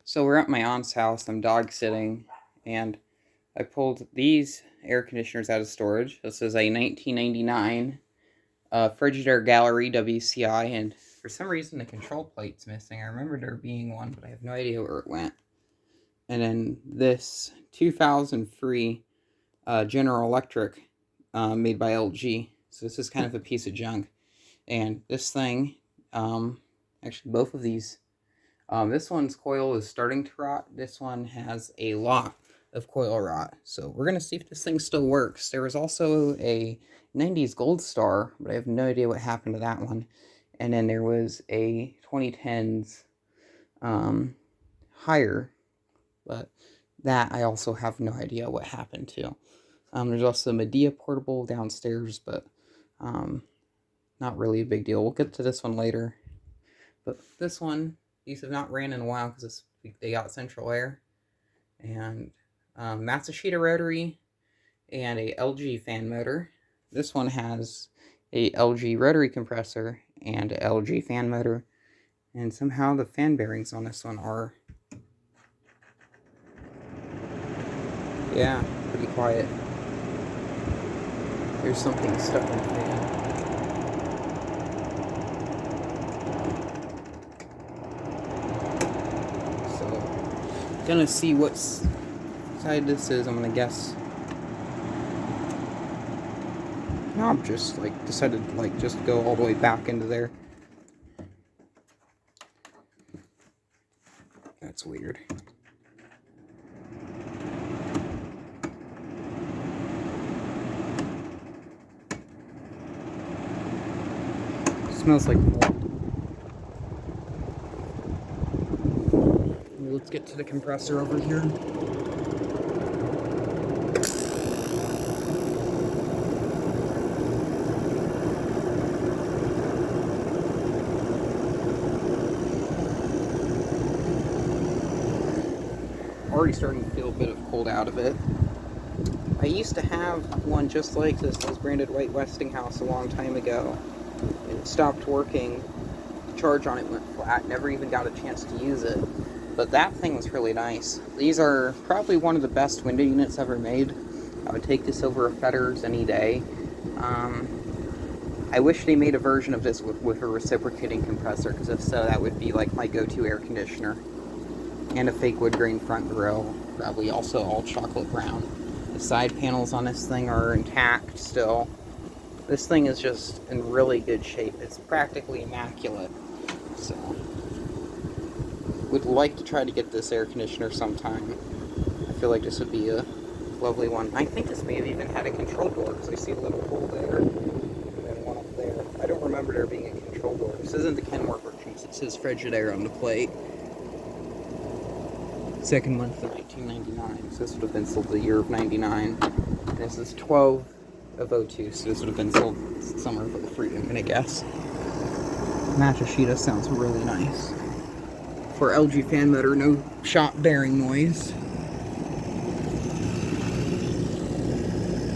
So we're at my aunt's house. I'm dog sitting, and I pulled these air conditioners out of storage. This is a 1999 Frigidaire Gallery WCI, and for some reason the control plate's missing. I remember there being one, but I have no idea where it went. And then this 2003 General Electric made by LG. So this is kind of a piece of junk. And this thing, actually both of these, this one's coil is starting to rot. This one has a lot of coil rot. So we're going to see if this thing still works. There was also a 90s Gold Star, but I have no idea what happened to that one. And then there was a 2010s Higher, but that I also have no idea what happened to. There's also a Medea portable downstairs, but not really a big deal. We'll get to this one later. But this one, these have not ran in a while because they got central air. And Matsushita rotary and a LG fan motor. This one has a LG rotary compressor and a LG fan motor. And somehow the fan bearings on this one are, yeah, pretty quiet. There's something stuck in the fan. So, gonna see what side this is. I'm gonna guess. No, I'm just decided to just go all the way back into there. That's weird. Smells like mold. Let's get to the compressor over here. Already starting to feel a bit of cold out of it. I used to have one just like this. It was branded White Westinghouse a long time ago. It stopped working. The charge on it went flat. Never even got a chance to use it. But that thing was really nice. These are probably one of the best window units ever made. I would take this over a Fetters any day. I wish they made a version of this with a reciprocating compressor, because if so, that would be like my go-to air conditioner. And a fake wood grain front grill, probably also all chocolate brown. The side panels on this thing are intact still. This thing is just in really good shape. It's practically immaculate. So, would like to try to get this air conditioner sometime. I feel like this would be a lovely one. I think this may have even had a control door, because I see a little hole there, and then one up there. I don't remember there being a control door. This isn't the Kenmore version. It says Frigidaire on the plate. Second month of 1999, so this would have been sold the year of 99. And this is 12 of 02, so this would have been sold summer of 03, I'm gonna guess. Matsushita sounds really nice. For LG fan motor, no shot bearing noise.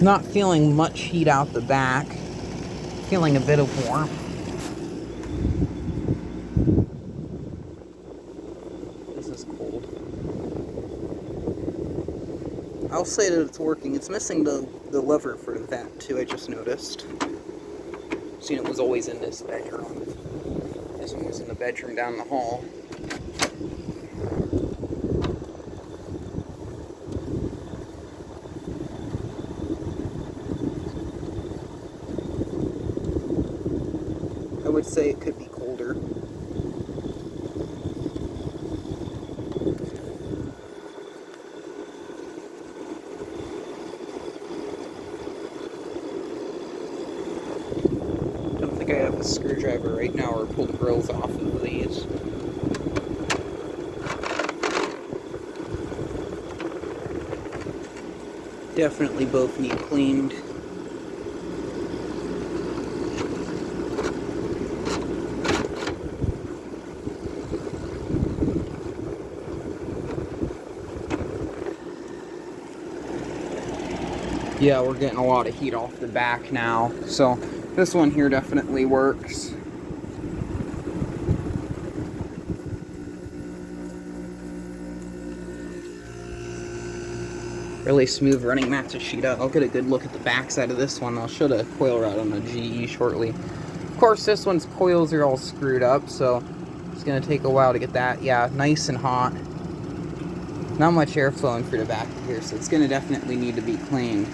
Not feeling much heat out the back. Feeling a bit of warmth. This is cold. I'll say that it's working. It's missing the lever for the vent too, I just noticed. Seen it was always in this bedroom. This one was in the bedroom down the hall. I would say it could be colder. Don't think I have a screwdriver right now or pull the grills off of these. Definitely both need cleaned. Yeah, we're getting a lot of heat off the back now, so this one here definitely works. really smooth running Matsushita. I'll get a good look at the back side of this one. I'll show the coil rod on the GE shortly. Of course, this one's coils are all screwed up, so it's going to take a while to get that. Yeah, nice and hot. Not much air flowing through the back of here, so it's going to definitely need to be cleaned.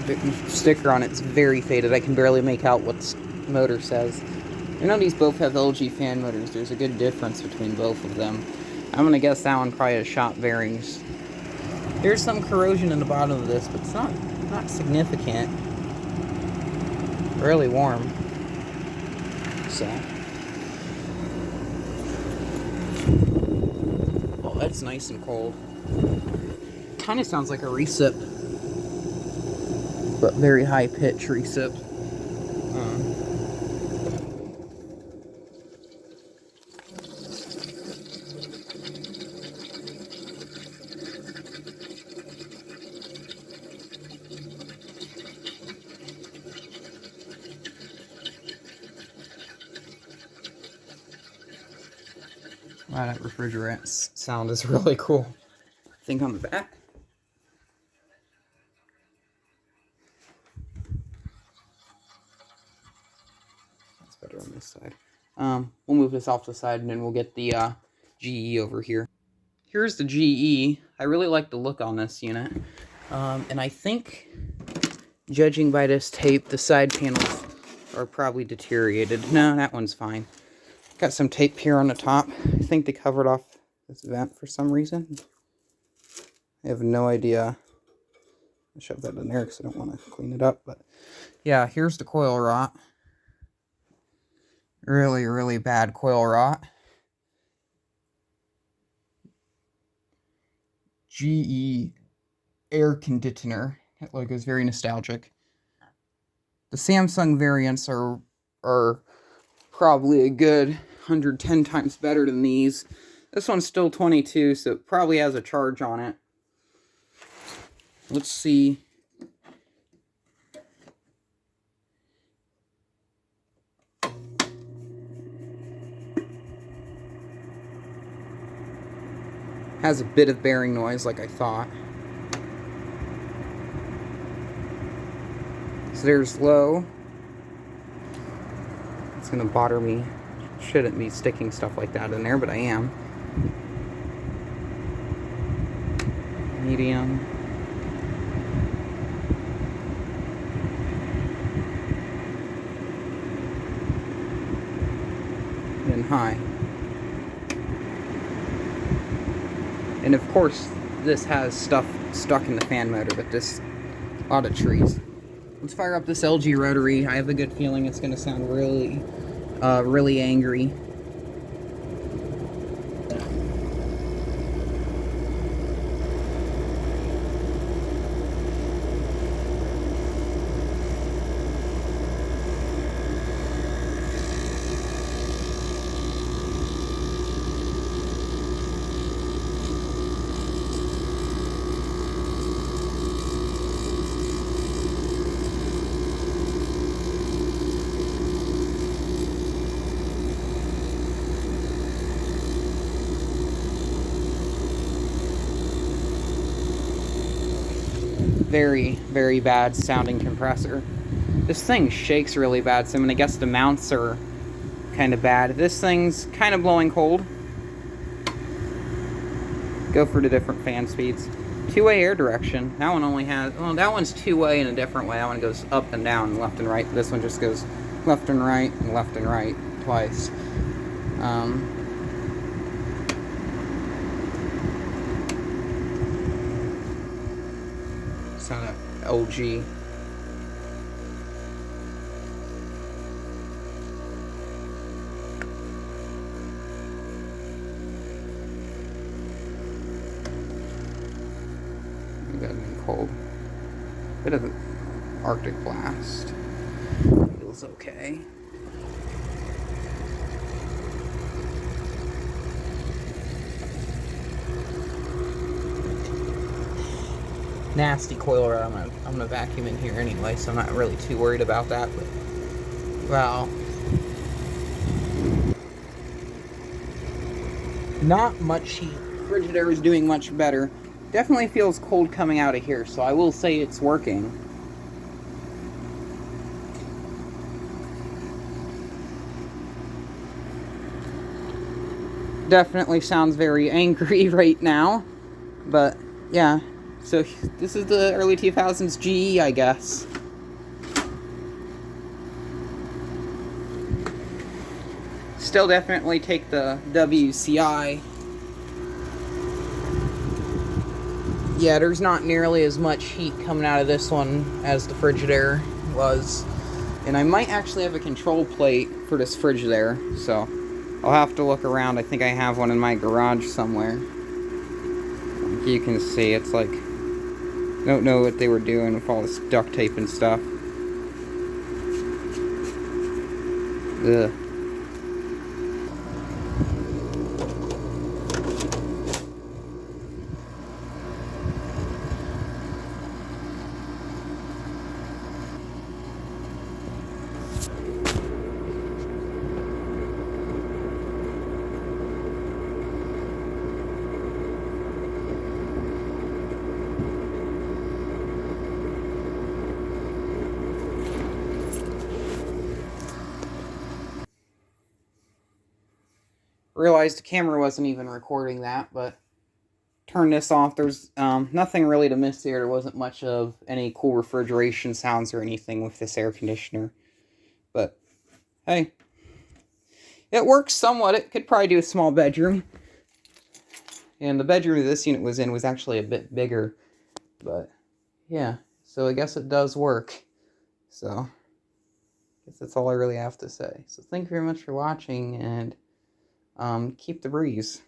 The sticker on it's very faded. I can barely make out what the motor says. I know these both have LG fan motors. There's a good difference between both of them. I'm going to guess that one probably has shop bearings. There's some corrosion in the bottom of this, but it's not significant. Really warm. So. Oh, that's nice and cold. Kind of sounds like a recip, but very high pitch recip. Wow, that refrigerant sound is really cool. I think on the back. That's better on this side. We'll move this off the side and then we'll get the GE over here. Here's the GE. I really like the look on this unit. And I think, judging by this tape, the side panels are probably deteriorated. No, that one's fine. Got some tape here on the top. I think they covered off this vent for some reason. I have no idea. I'll shove that in there because I don't want to clean it up. But yeah, here's the coil rot. Really, really bad coil rot. GE air conditioner. That logo is very nostalgic. The Samsung variants are probably a good 110 times better than these. This one's still 22, so it probably has a charge on it. Let's see. Has a bit of bearing noise like I thought. So there's low. It's gonna bother me. Shouldn't be sticking stuff like that in there, but I am. Medium. And high. And of course, this has stuff stuck in the fan motor, but this, a lot of trees. Let's fire up this LG rotary. I have a good feeling it's gonna sound really, really angry. Very, very bad sounding compressor. This thing shakes really bad, so I'm gonna guess the mounts are kind of bad. This thing's kind of blowing cold. Go for the different fan speeds. Two-way air direction. That one only has, well, that one's two-way in a different way. That one goes up and down, left and right. This one just goes left and right twice. Sound of LG. Cold. Bit of an Arctic blast. Feels okay. Nasty coil rod. I'm gonna vacuum in here anyway, so I'm not really too worried about that. But well, Not much heat. Frigidaire is doing much better. Definitely feels cold coming out of here, so I will say it's working. Definitely sounds very angry right now, but yeah. So this is the early 2000s GE, I guess. Still definitely take the WCI. Yeah, there's not nearly as much heat coming out of this one as the Frigidaire was. And I might actually have a control plate for this Frigidaire, so I'll have to look around. I think I have one in my garage somewhere. Like you can see, it's like, don't know what they were doing with all this duct tape and stuff. Ugh. Realized the camera wasn't even recording that, but turn this off. There's nothing really to miss here. There wasn't much of any cool refrigeration sounds or anything with this air conditioner. But, hey, it works somewhat. It could probably do a small bedroom. And the bedroom this unit was in was actually a bit bigger. But, yeah, so I guess it does work. So, I guess that's all I really have to say. So thank you very much for watching, and keep the breeze.